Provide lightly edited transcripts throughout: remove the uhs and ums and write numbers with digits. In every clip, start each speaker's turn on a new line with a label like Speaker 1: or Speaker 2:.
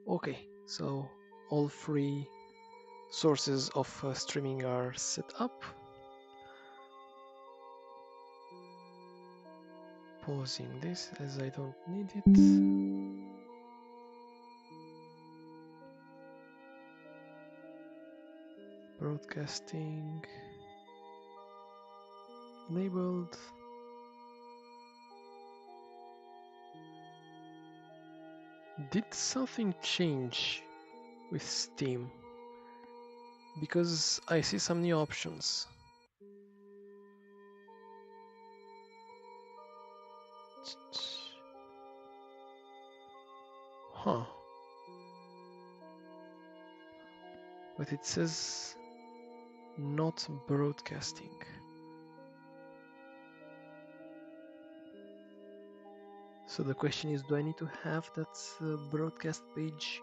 Speaker 1: Okay, so all three sources of streaming are set up. Pausing this as I don't need it. Broadcasting enabled. Did something change with Steam? Because I see some new options. Huh. But it says not broadcasting. So the question is, do I need to have that broadcast page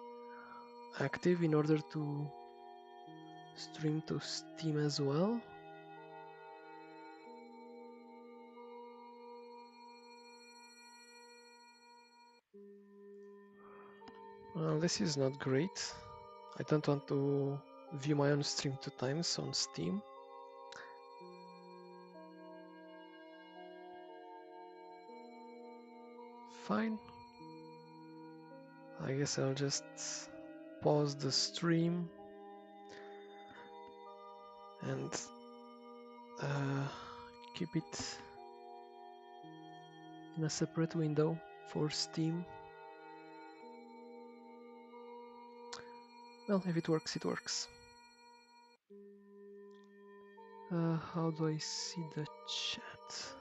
Speaker 1: active in order to stream to Steam as well? Well, this is not great. I don't want to view my own stream 2 times on Steam. Fine. I guess I'll just pause the stream and keep it in a separate window for Steam. Well, if it works, it works. How do I see the chat?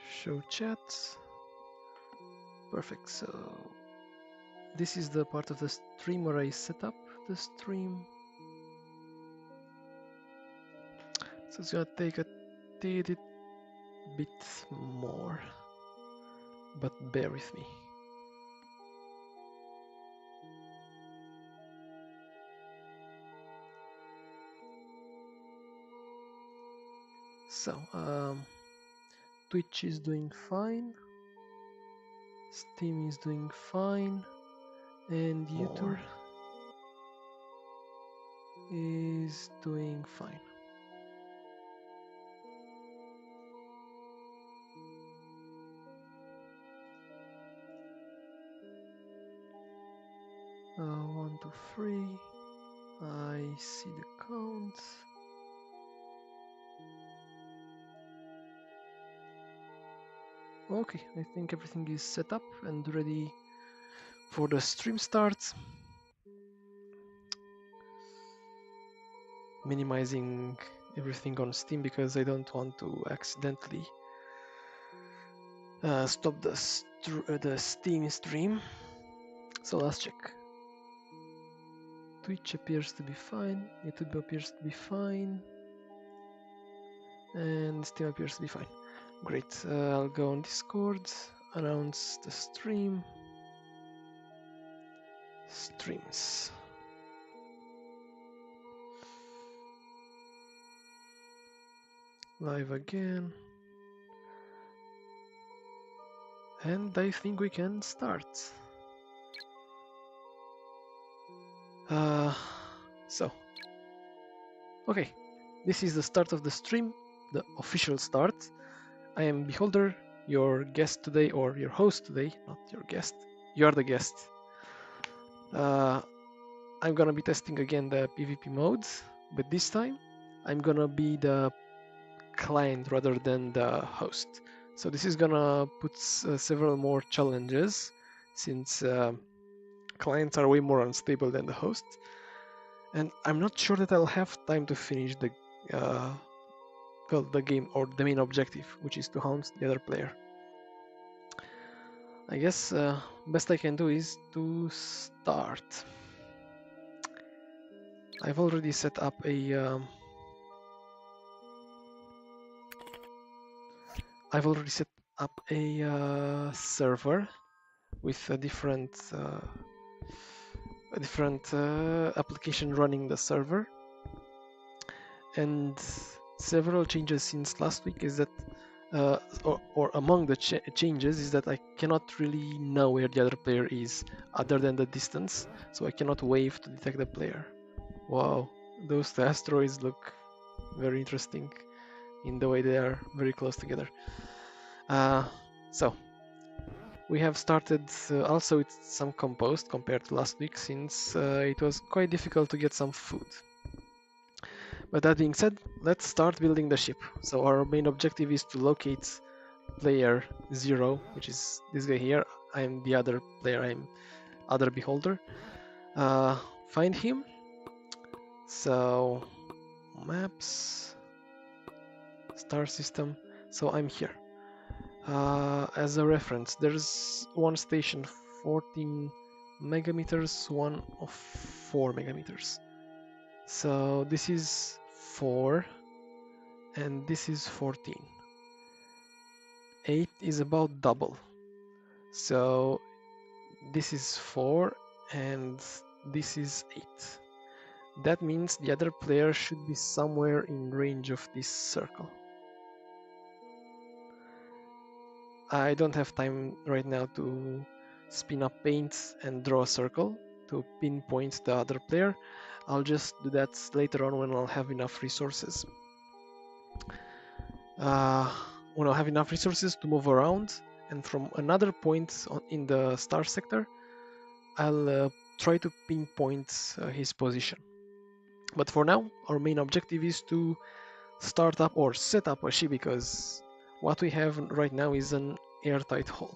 Speaker 1: Show chat. Perfect. So this is the part of the stream where I set up the stream. So it's gonna take a little bit more, but bear with me. So Twitch is doing fine, Steam is doing fine, and YouTube is doing fine. One, two, three. I see the count. Okay, I think everything is set up and ready for the stream start. Minimizing everything on Steam because I don't want to accidentally stop the Steam stream. So let's check. Twitch appears to be fine, YouTube appears to be fine, and Steam appears to be fine. Great, I'll go on Discord, announce the stream. Streams. Live again. And I think we can start. Okay, this is the start of the stream, the official start. I am Beholder, your guest today, or your host today, not your guest. You are the guest. I'm gonna be testing again the PvP modes, but this time I'm gonna be the client rather than the host. So this is gonna put several more challenges since clients are way more unstable than the host. And I'm not sure that I'll have time to finish the game or the main objective, which is to haunt the other player. I guess best I can do is to start. I've already set up a server with a different application running the server, and several changes since last week is that or among the changes is that I cannot really know where the other player is other than the distance, so I cannot wave to detect the player. Wow, those two asteroids look very interesting in the way they are very close together. So we have started also with some compost compared to last week, since it was quite difficult to get some food. But that being said, let's start building the ship. So our main objective is to locate player 0, which is this guy here. I'm the other player, I'm other beholder. Find him. So maps, star system. So I'm here. As a reference, there's one station 14 megameters, one of 4 megameters. So this is 4 and this is 14. 8 is about double. So this is 4 and this is 8. That means the other player should be somewhere in range of this circle. I don't have time right now to spin up paint and draw a circle to pinpoint the other player. I'll just do that later on when I'll have enough resources. When I'll have enough resources to move around, and from another point in the star sector, I'll try to pinpoint his position. But for now, our main objective is to start up or set up a ship, because what we have right now is an airtight hull.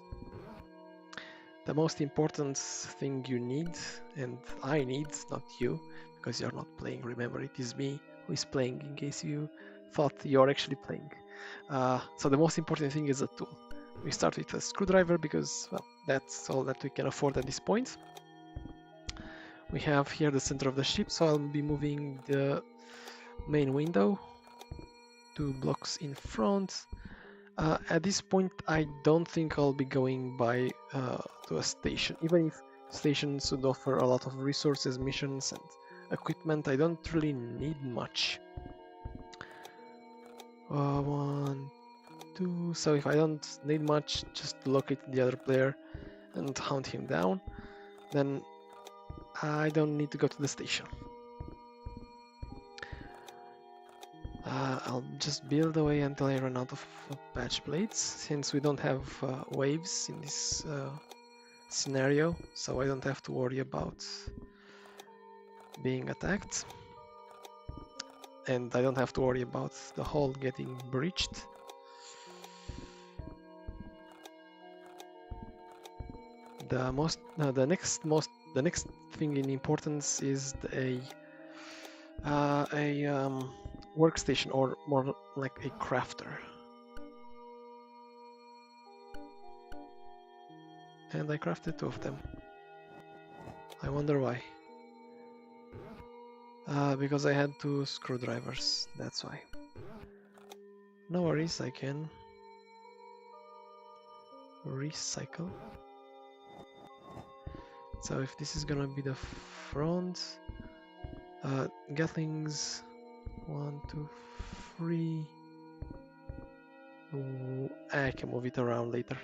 Speaker 1: The most important thing you need, and I need, not you, because you're not playing, remember, it is me who is playing, in case you thought you're actually playing. So the most important thing is a tool. We start with a screwdriver because, well, that's all that we can afford at this point. We have here the center of the ship, so I'll be moving the main window 2 blocks in front. At this point, I don't think I'll be going by to a station. Even if stations would offer a lot of resources, missions, and equipment, I don't really need much. 1, 2. So if I don't need much, just locate the other player and hunt him down, then I don't need to go to the station. I'll just build away until I run out of patch plates, since we don't have waves in this scenario, so I don't have to worry about being attacked, and I don't have to worry about the hull getting breached. The next thing in importance is a workstation, or more like a crafter. And I crafted 2 of them. I wonder why. Because I had 2 screwdrivers, that's why. No worries, I can recycle. So if this is gonna be the front, Gatlings, 1, 2, 3. I can move it around later.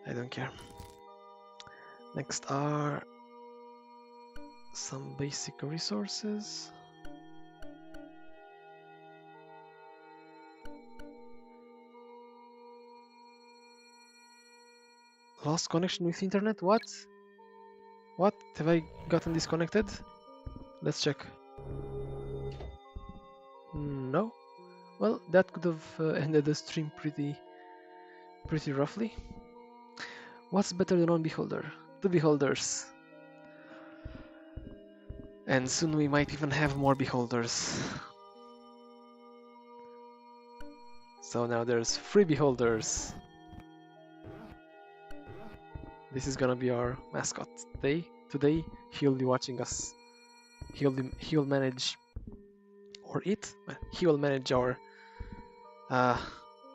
Speaker 1: I don't care. Next are some basic resources. Lost connection with internet? What? What? Have I gotten disconnected? Let's check. No. Well, that could have ended the stream pretty roughly. What's better than one beholder? 2 beholders. And soon we might even have more beholders. So now there's 3 beholders. This is gonna be our mascot today. He'll be watching us. He'll manage, or he will manage our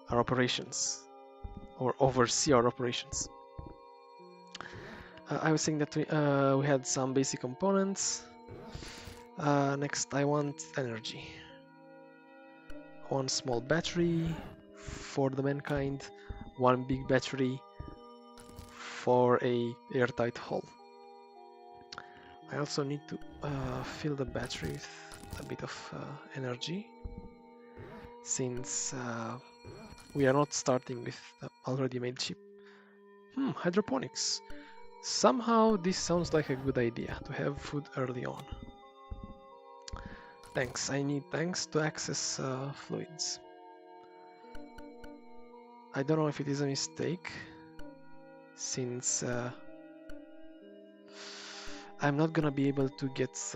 Speaker 1: operations, or oversee our operations. I was saying that we had some basic components. Next, I want energy. 1 small battery, for the mankind, one big battery for a airtight hull. I also need to fill the battery with a bit of energy, since we are not starting with the already made ship. Hydroponics. Somehow this sounds like a good idea to have food early on. Tanks. I need tanks to access fluids. I don't know if it is a mistake, since I'm not gonna be able to get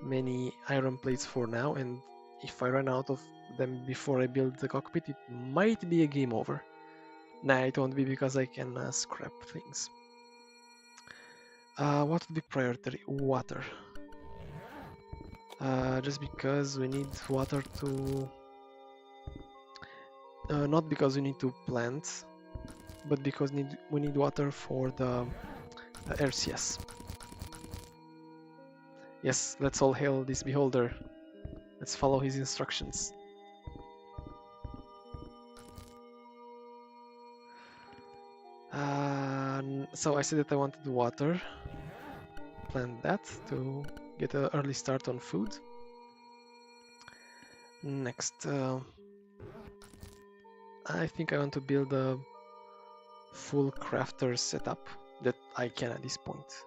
Speaker 1: many iron plates for now, and if I run out of them before I build the cockpit, it might be a game over. Nah, it won't be, because I can scrap things. What would be priority? Water. Just because we need water to... not because we need to plant, but because we need water for the RCS. Yes, let's all hail this beholder. Let's follow his instructions. So I said that I wanted water. Plant that to get an early start on food. Next, I think I want to build a full crafter setup that I can at this point.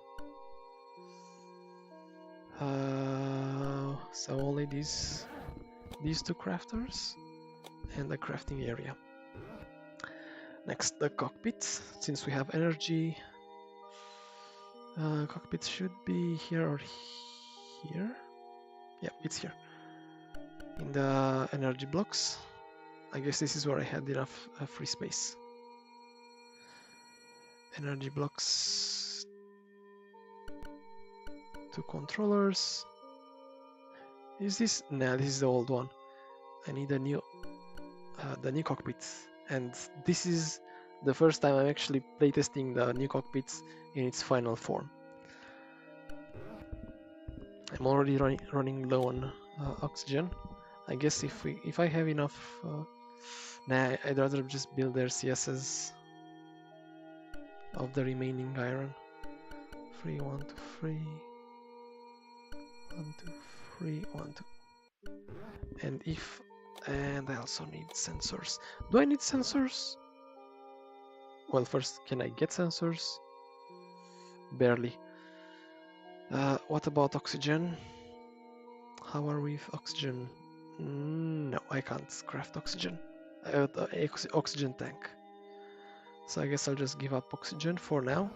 Speaker 1: So only these two crafters and a crafting area. Next, the cockpit. Since we have energy, cockpit should be here or here. Yeah, it's here. In the energy blocks. I guess this is where I had enough free space. Energy blocks. 2 controllers. Is this? Nah, this is the old one. I need a new, the new cockpit, and this is the first time I'm actually playtesting the new cockpit in its final form. I'm already running low on oxygen. I guess if I have enough, nah, I'd rather just build their CSs of the remaining iron. 3, 1, 2, 3, 1, 2, 3, 1, 2. And I also need sensors. Do I need sensors? Well, first, can I get sensors? Barely. What about oxygen? How are we with oxygen? No, I can't craft oxygen. Oxygen tank. So I guess I'll just give up oxygen for now.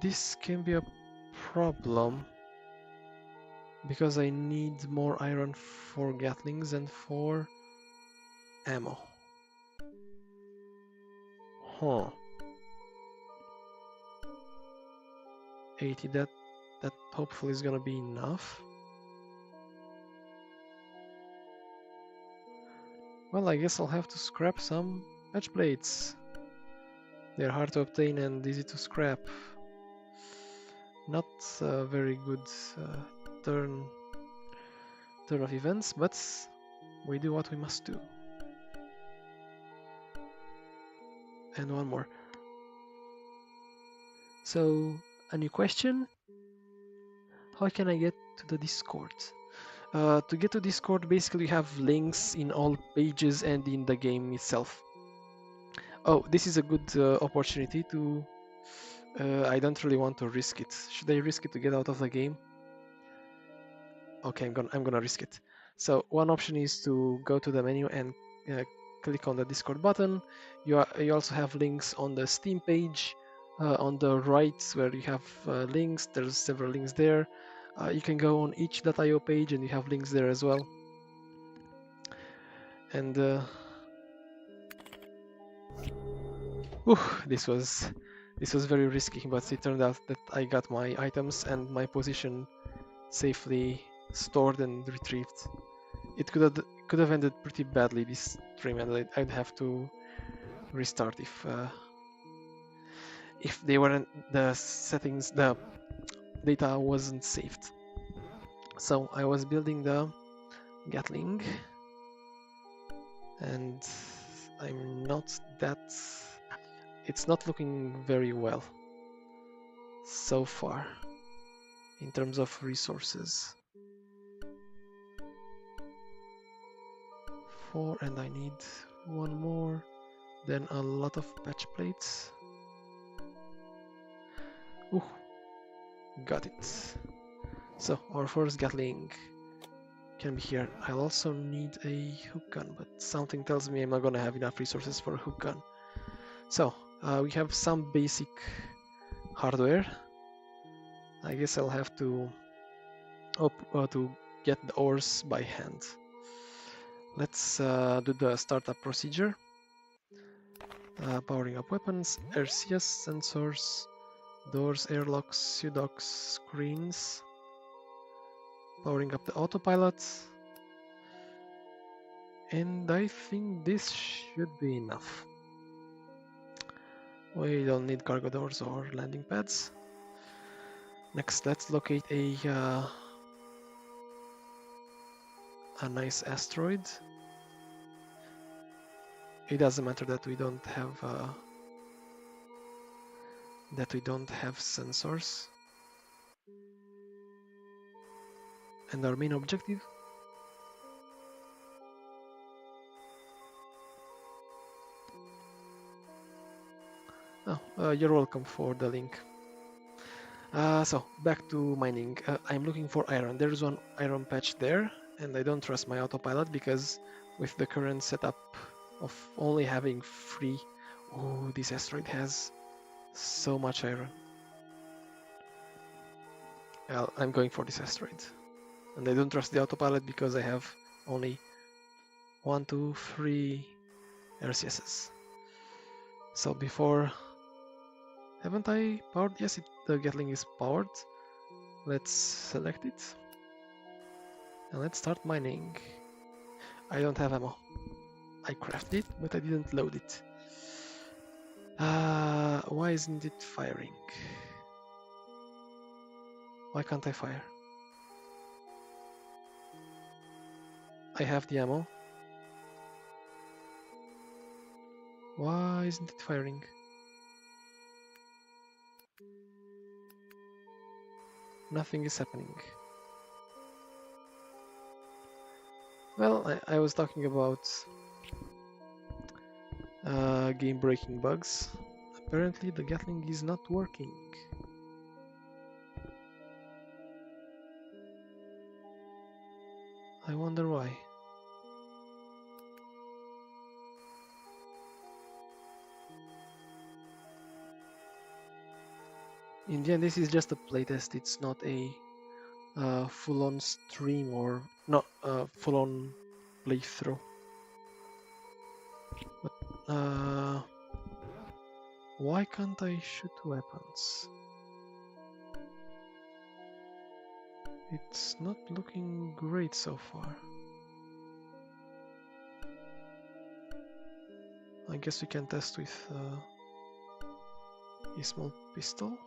Speaker 1: This can be a problem, because I need more iron for Gatlings and for ammo. Huh. 80, that hopefully is gonna be enough. Well, I guess I'll have to scrap some patch plates. They're hard to obtain and easy to scrap. Not a very good turn of events, but we do what we must do. And one more. So, a new question. How can I get to the Discord? To get to Discord, basically you have links in all pages and in the game itself. Oh, this is a good opportunity to... I don't really want to risk it. Should I risk it to get out of the game? Okay, I'm gonna risk it. So one option is to go to the menu and click on the Discord button. You also have links on the Steam page. On the right where you have links, there's several links there. You can go on each.io page and you have links there as well. And this was very risky, but it turned out that I got my items and my position safely stored and retrieved. It could have ended pretty badly, this stream, and I'd have to restart if they weren't, the settings, the data wasn't saved. So I was building the Gatling, and I'm not that... It's not looking very well so far in terms of resources. 4, and I need 1 more, then a lot of patch plates. Ooh, got it. So our first Gatling can be here. I'll also need a hook gun, but something tells me I'm not gonna have enough resources for a hook gun. So we have some basic hardware. I guess I'll have to get the ores by hand. Let's do the startup procedure. Powering up weapons, RCS sensors, doors, airlocks, pseudocks, screens. Powering up the autopilot. And I think this should be enough. We don't need cargo doors or landing pads. Next, let's locate a nice asteroid. It doesn't matter that we don't have sensors. And our main objective? Oh, you're welcome for the link. So back to mining. I'm looking for iron. There's one iron patch there, and I don't trust my autopilot because with the current setup of only having 3... Oh, this asteroid has so much iron. Well, I'm going for this asteroid. And I don't trust the autopilot because I have only 1, 2, 3 RCSs. So before... Haven't I powered? Yes, the Gatling is powered. Let's select it. And let's start mining. I don't have ammo. I crafted it, but I didn't load it. Why isn't it firing? Why can't I fire? I have the ammo. Why isn't it firing? Nothing is happening. Well, I was talking about game-breaking bugs. Apparently the Gatling is not working. I wonder why. In the end, this is just a playtest. It's not a full-on stream or not full-on playthrough. But why can't I shoot weapons? It's not looking great so far. I guess we can test with a small pistol.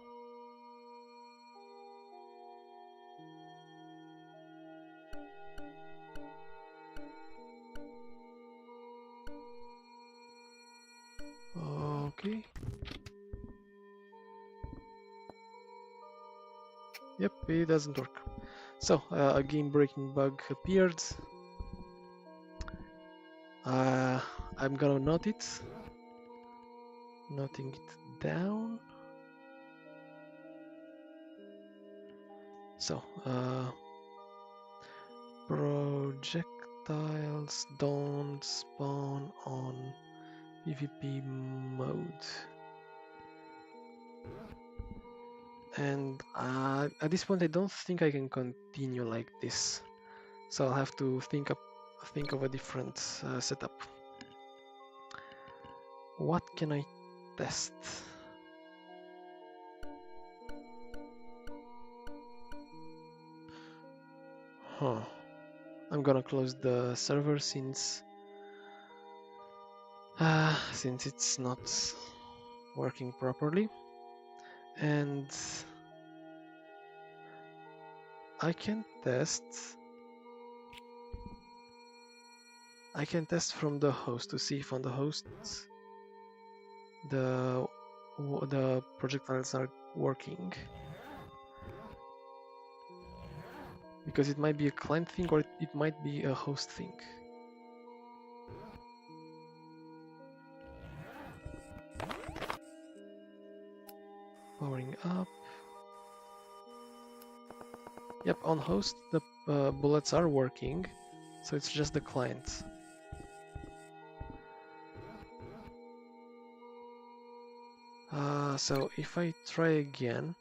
Speaker 1: Okay. Yep, it doesn't work. So, a game-breaking bug appeared. I'm gonna note it. Noting it down. So, projectiles don't spawn on PvP mode. And at this point I don't think I can continue like this. So I'll have to think of a different setup. What can I test? I'm gonna close the server since it's not working properly, and I can test I can test from the host to see if on the host the projectiles are working. Because it might be a client thing or it might be a host thing. Powering up. Yep, on host the bullets are working, so it's just the client. So if I try again,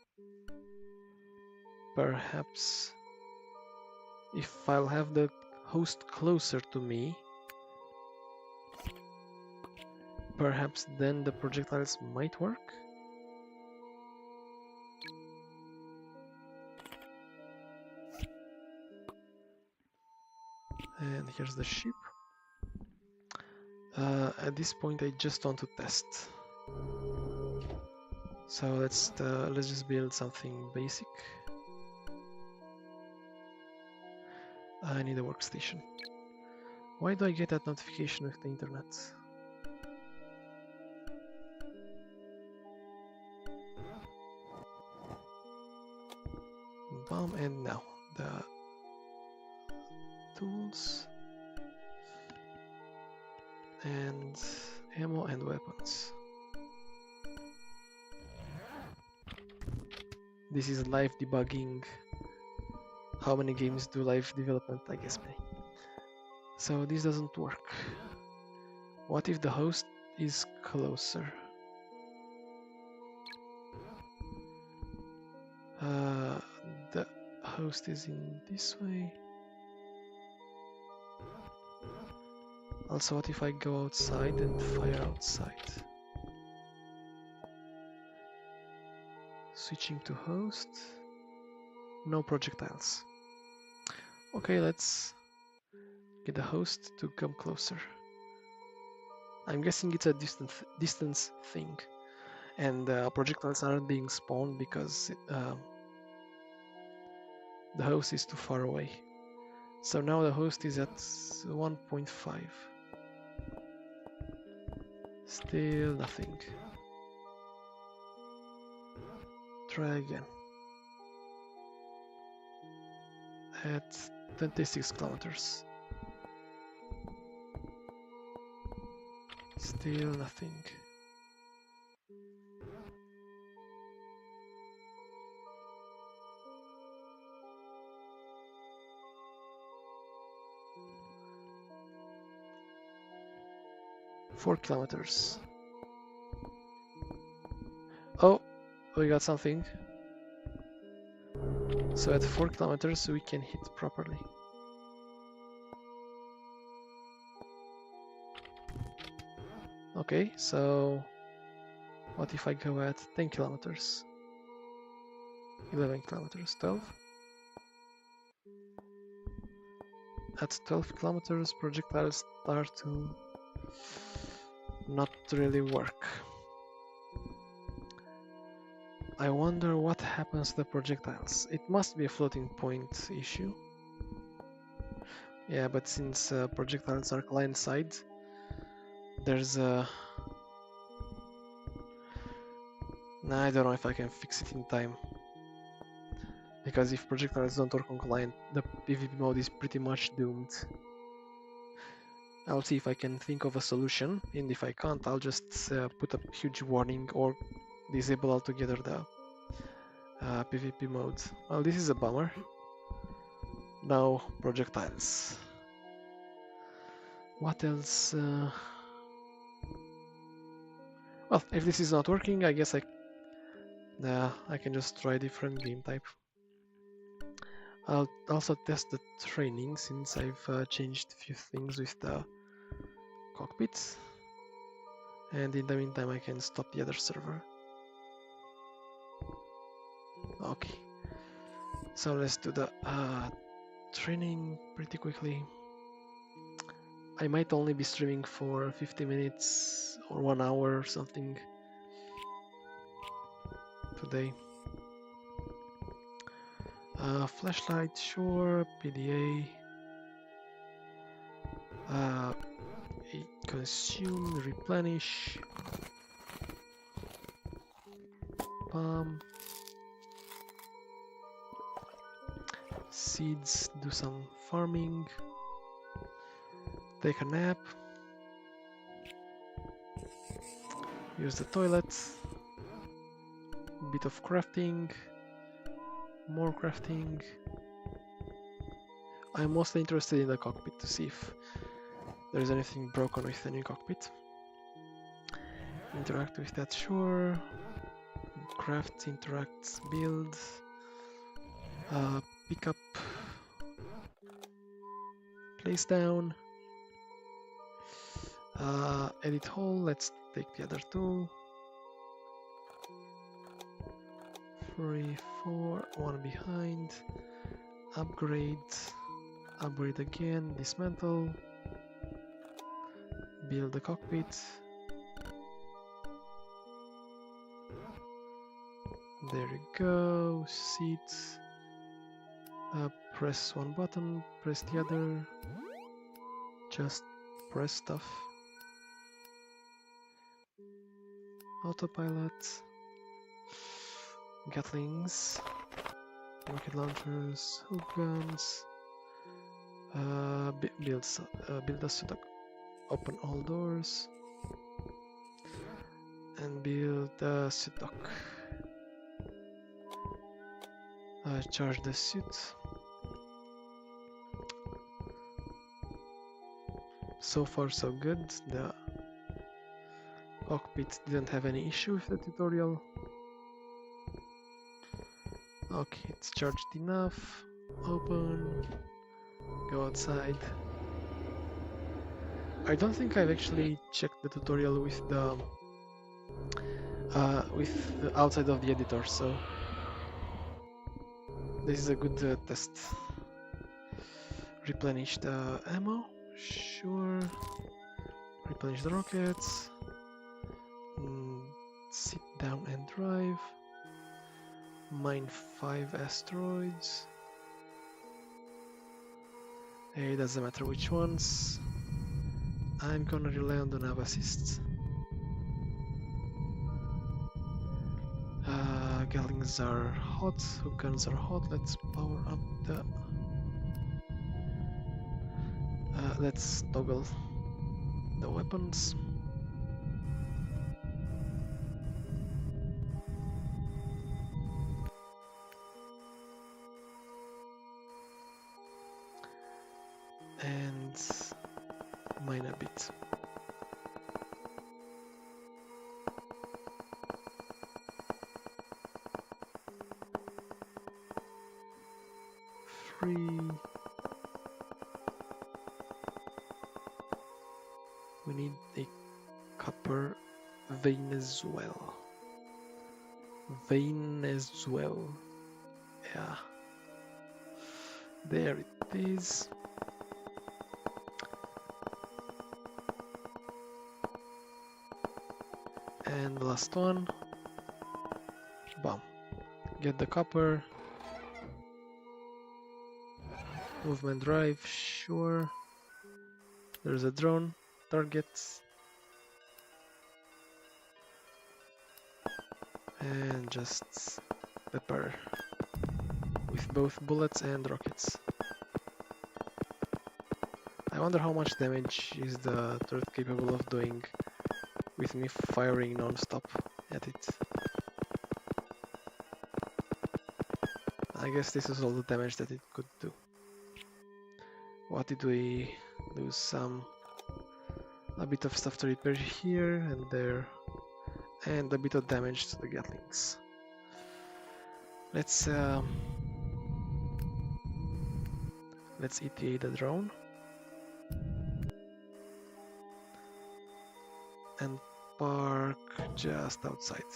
Speaker 1: perhaps if I'll have the host closer to me, perhaps then the projectiles might work? And here's the ship. At this point I just want to test. So let's just build something basic. I need a workstation. Why do I get that notification with the internet? Bomb, and now the tools and ammo and weapons. This is live debugging. How many games do live development? I guess many. So this doesn't work. What if the host is closer? The host is in this way. Also, what if I go outside and fire outside? Switching to host. No projectiles. Okay, let's get the host to come closer. I'm guessing it's a distance thing, and projectiles aren't being spawned because the host is too far away. So now the host is at 1.5. Still nothing. Try again. At 26 kilometers. Still nothing. Four kilometers. Oh, we got something. So at 4 kilometers we can hit properly. Okay, so what if I go at 10 kilometers? 11 kilometers, 12? At 12 kilometers, projectiles start to not really work. I wonder what happens to the projectiles. It must be a floating point issue. Yeah, but since projectiles are client-side, there's a... Nah, I don't know if I can fix it in time. Because if projectiles don't work on client, the PvP mode is pretty much doomed. I'll see if I can think of a solution, and if I can't, I'll just put a huge warning or disable altogether the PvP mode. Well, this is a bummer. Now, projectiles. What else? Well, if this is not working, I guess I can just try a different game type. I'll also test the training since I've changed a few things with the cockpit. And in the meantime, I can stop the other server. Okay. So let's do the training pretty quickly. I might only be streaming for 50 minutes or 1 hour or something today. Flashlight, sure, PDA. Consume, replenish, palm, seeds, do some farming, take a nap, use the toilet, bit of crafting, more crafting. I'm mostly interested in the cockpit to see if there's anything broken with the new cockpit. Interact with that, sure. Craft, interact, build. Pick up, place down. Edit hole, let's take the other two. 3, 4, one behind. Upgrade, upgrade again, dismantle. Build the cockpit. There you go, seats. Press one button, press the other. Just press stuff. Autopilot. Gatlings. Rocket launchers, hook guns. Build a suit. Open all doors. And build a suit dock. Charge the suit. So far so good. The cockpit didn't have any issue with the tutorial. Okay, it's charged enough. Open. Go outside. I don't think I've actually checked the tutorial with the outside of the editor, so this is a good test. Replenish the ammo, sure. Replenish the rockets. Sit down and drive. Mine 5 asteroids. It doesn't matter which ones. I'm gonna rely on the nav assists. Gatlings are hot, hook guns are hot. Let's power up the... let's toggle the weapons. And mine a bit. We need a copper vein as well. Yeah. There it is. And the last one. Bam. Get the copper. Movement drive, sure. There's a drone. Targets. And just pepper with both bullets and rockets. I wonder how much damage is the turret capable of doing with me firing non-stop at it. I guess this is all the damage that it could do. What did we lose? A bit of stuff to repair here and there, and a bit of damage to the Gatlings. Let's ETA the drone and park just outside.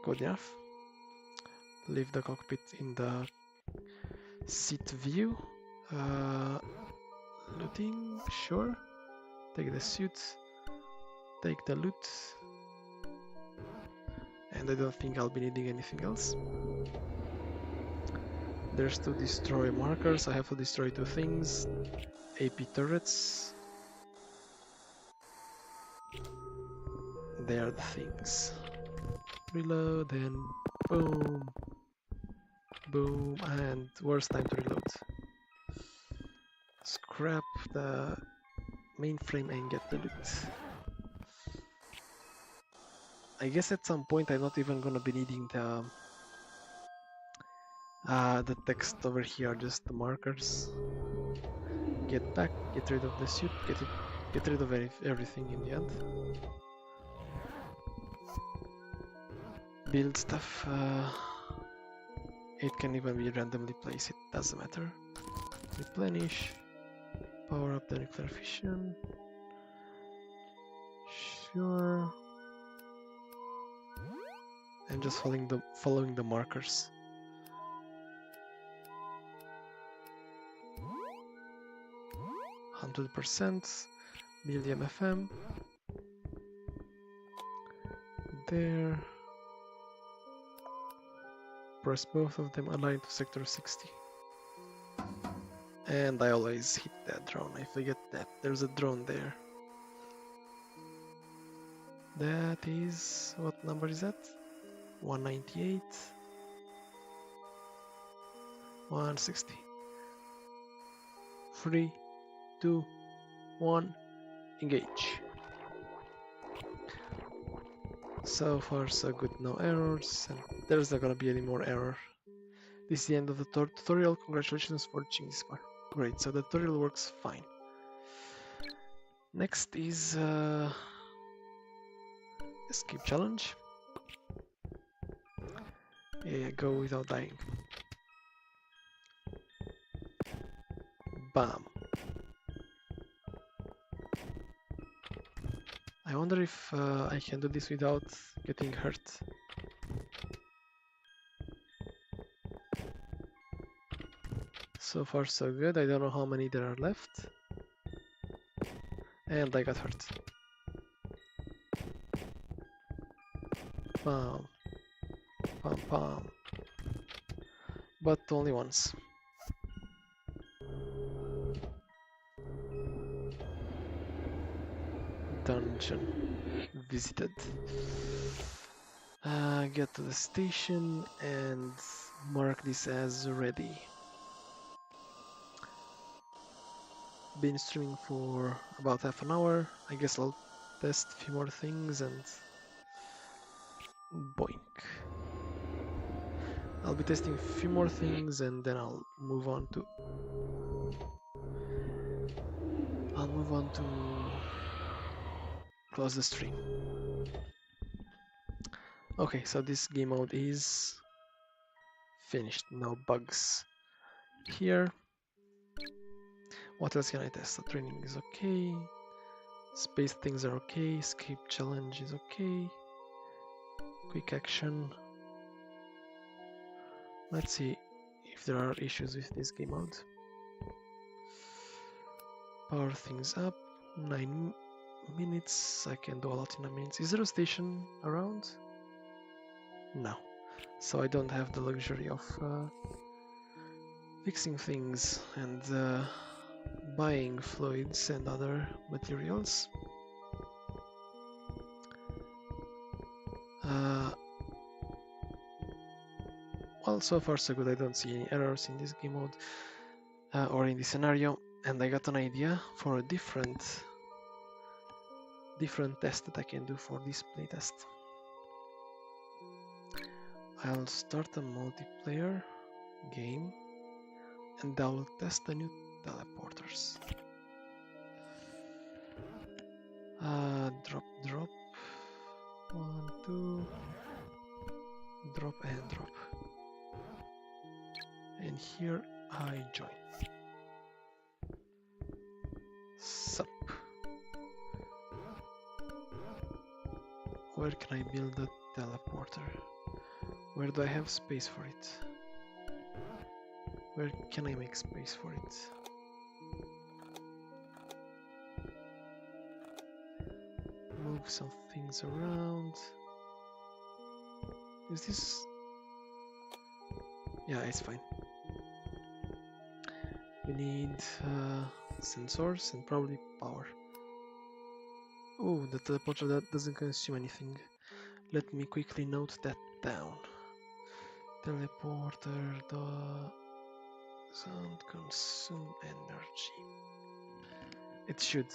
Speaker 1: Good enough. Leave the cockpit in the seat view. Looting, sure. Take the suit. Take the loot. and I don't think I'll be needing anything else. There's to destroy markers. I have to destroy two things. AP turrets. They are the things. Reload and boom. Boom, and worst time to reload. Scrap the mainframe and get the loot. I guess at some point I'm not even gonna be needing the text over here, just the markers. Get back, get rid of the suit, get rid of everything in the end. Build stuff. It can even be randomly placed, it doesn't matter. Replenish. Power up the nuclear fission. Sure. And just following the markers. %, million FM. There. Press both of them, align to sector 60. And I always hit that drone, I forget that there's a drone there. That is, what number is that? 198. 160. 3, 2, 1, engage. So far so good, no errors, and there's not gonna be any more error. This is the end of the tutorial. Congratulations for reaching this part. Great, so the tutorial works fine. Next is escape challenge. Yeah, go without dying. Bam. I wonder if I can do this without getting hurt. So far so good. I don't know how many there are left. And I got hurt. Bam. Bam bam. But only once. Dungeon visited. Get to the station and mark this as ready. Been streaming for about half an hour. I guess I'll test a few more things and boink. I'll be testing a few more things and then I'll move on to close the stream. Okay, so this game mode is finished. No bugs here. What else can I test? The training is okay. Space things are okay. Escape challenge is okay. Quick action. Let's see if there are issues with this game mode. Power things up. 9 minutes. I can do a lot in a minute. Is there a station around? No. So I don't have the luxury of fixing things and buying fluids and other materials. Well, so far so good. I don't see any errors in this game mode or in this scenario, and I got an idea for a different test that I can do for this playtest. I'll start a multiplayer game and I'll test the new teleporters. Drop, 1, 2, drop and drop. And here I join. Sup. Where can I build a teleporter? Where do I have space for it? Where can I make space for it? Move some things around. Is this... Yeah, it's fine. We need sensors and probably power. Oh, the teleporter that doesn't consume anything. Let me quickly note that down. Teleporter doesn't consume energy. It should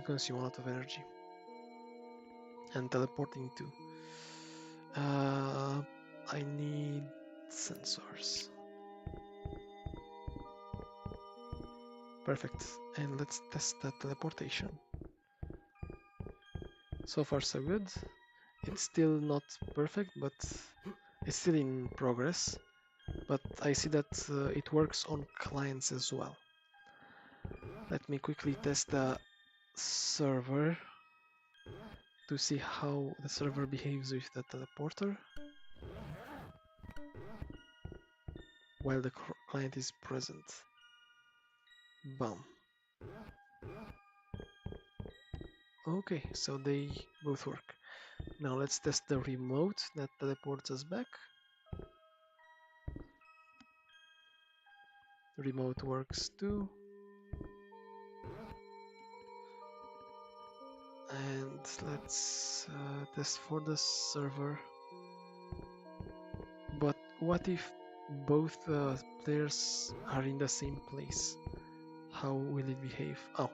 Speaker 1: consume a lot of energy. And teleporting too. I need sensors. Perfect. And let's test that teleportation. So far so good. It's still not perfect, but it's still in progress. But I see that it works on clients as well. Let me quickly test the server to see how the server behaves with the teleporter while the client is present. Bam. Okay, so they both work. Now let's test the remote that teleports us back. The remote works too. And let's test for the server. But what if both players are in the same place? How will it behave? Oh,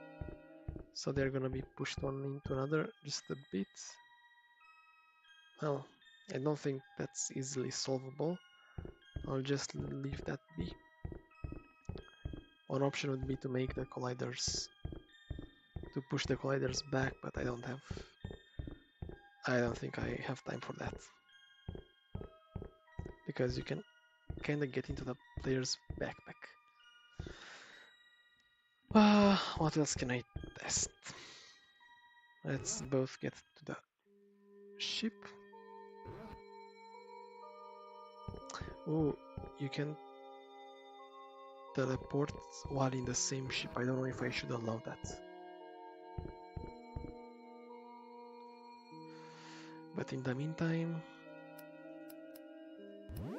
Speaker 1: so they're gonna be pushed one into another just a bit. Well, I don't think that's easily solvable. I'll just leave that be. One option would be to make the colliders, to push the colliders back, but I don't think I have time for that. Because you can kinda get into the player's backpack. What else can I test? Let's both get to the ship. Oh, you can teleport while in the same ship. I don't know if I should allow that. But in the meantime,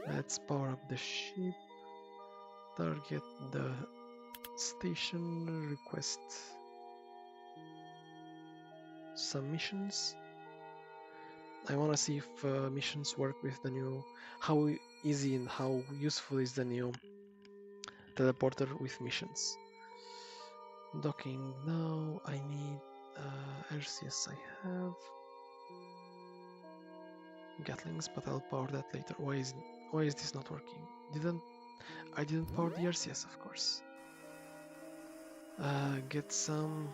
Speaker 1: let's power up the ship, target the station, request some missions. I want to see if missions work with the new, how easy and how useful is the new teleporter with missions. Docking now, I need RCS I have. Gatlings, but I'll power that later. Why is this not working? I didn't power the RCS, of course. Get some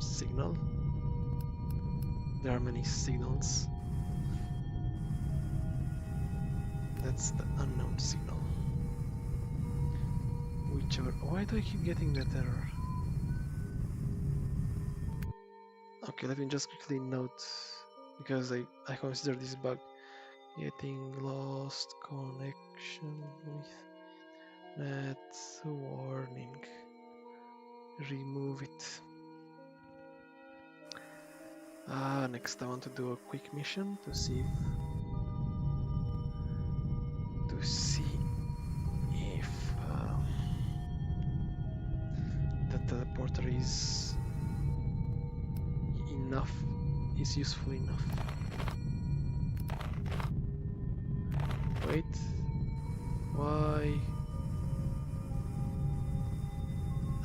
Speaker 1: signal. There are many signals. That's the unknown signal. Whichever. Why do I keep getting that error? Okay, let me just quickly note, because I consider this bug. Getting lost connection with net warning. Remove it. Next I want to do a quick mission to see if the teleporter is useful enough. Wait, why?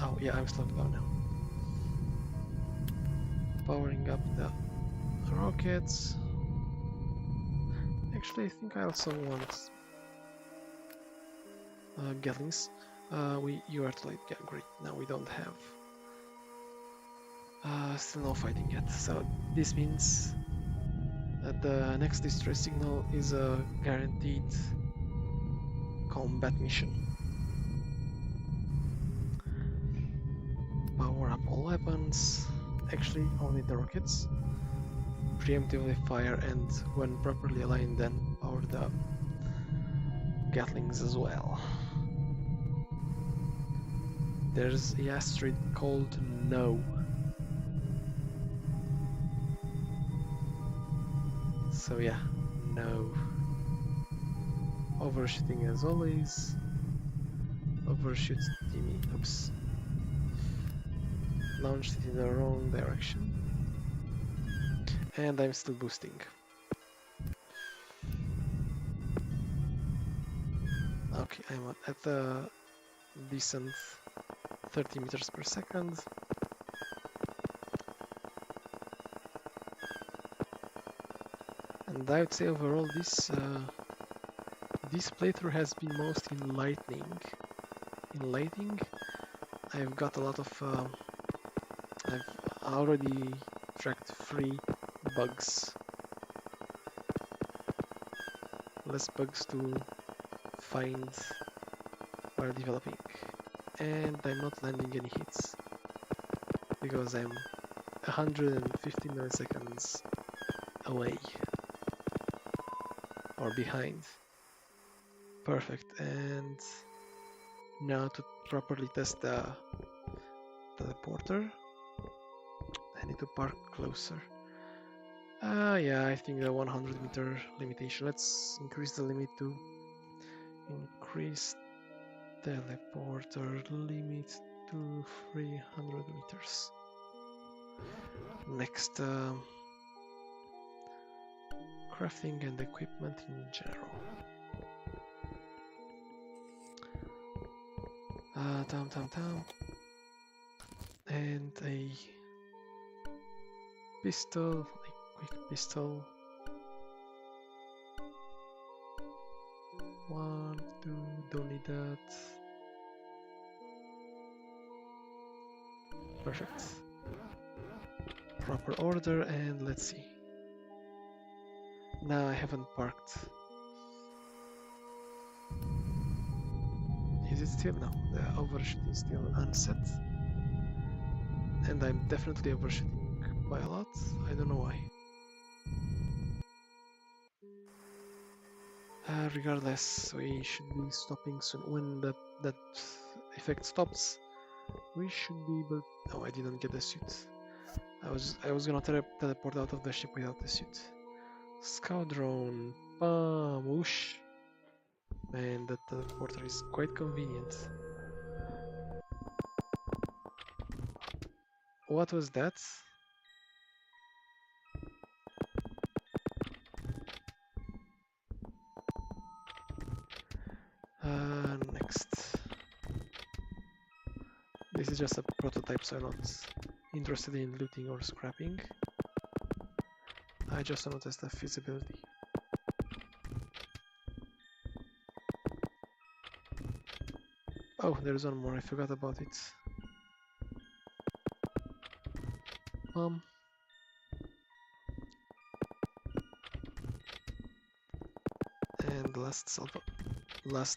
Speaker 1: Oh yeah, I'm slowing down now. Powering up the rockets. Actually, I think I also want Gatlings. You are too late. Yeah, great. Now we don't have. Still no fighting yet. So this means that the next distress signal is a guaranteed combat mission. Power up all weapons. Actually, only the rockets. Preemptively fire, and when properly aligned, then power the Gatlings as well. There's a asteroid called No. So So yeah, no overshooting as always. Overshoot Timmy. Oops. Launched it in the wrong direction. And I'm still boosting. Okay, I'm at a decent 30 meters per second. And I would say overall this playthrough has been most enlightening. I've got a lot of I've already tracked 3 bugs. Less bugs to find while developing. And I'm not landing any hits because I'm 150 milliseconds away or behind. Perfect. And now to properly test the teleporter, I need to park closer. Yeah, I think the 100 meter limitation. Let's increase the limit to increase teleporter limit to 300 meters. Next, crafting and equipment in general. Tam. And a pistol, a quick pistol. 1, 2, don't need that. Perfect. Proper order, and let's see. Now I haven't parked. Is it still? No, the overshoot is still unset. And I'm definitely overshooting by a lot. I don't know why. Regardless, we should be stopping soon. When that effect stops, we should be able. Oh, I didn't get the suit. I was gonna teleport out of the ship without the suit. Scout drone, bam, whoosh. Man, that teleporter is quite convenient. What was that? Next. This is just a prototype, so I'm not interested in looting or scrapping. I just want to test the feasibility. Oh, there's one more, I forgot about it. And last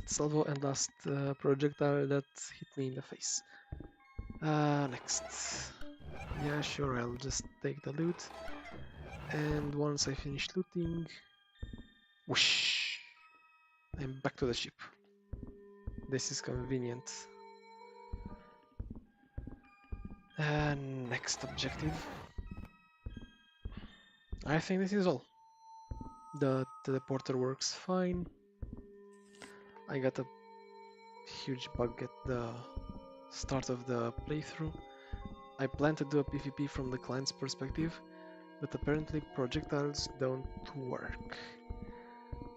Speaker 1: salvo and last projectile that hit me in the face. Next. Yeah, sure, I'll just take the loot. And once I finish looting, whoosh, I'm back to the ship. This is convenient. Next objective. I think this is all. The teleporter works fine. I got a huge bug at the start of the playthrough. I plan to do a PvP from the client's perspective, but apparently projectiles don't work.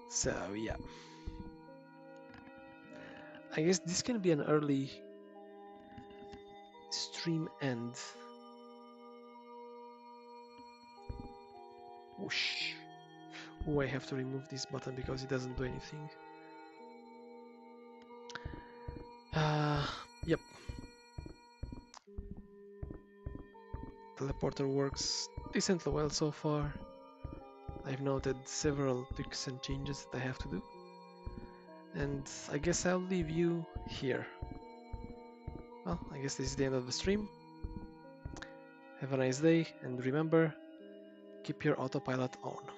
Speaker 1: So yeah. I guess this can be an early stream end. Whoosh. Oh, I have to remove this button because it doesn't do anything. Yep. Teleporter works decently well so far. I've noted several tweaks and changes that I have to do. And I guess I'll leave you here. Well, I guess this is the end of the stream. Have a nice day, and remember, keep your autopilot on.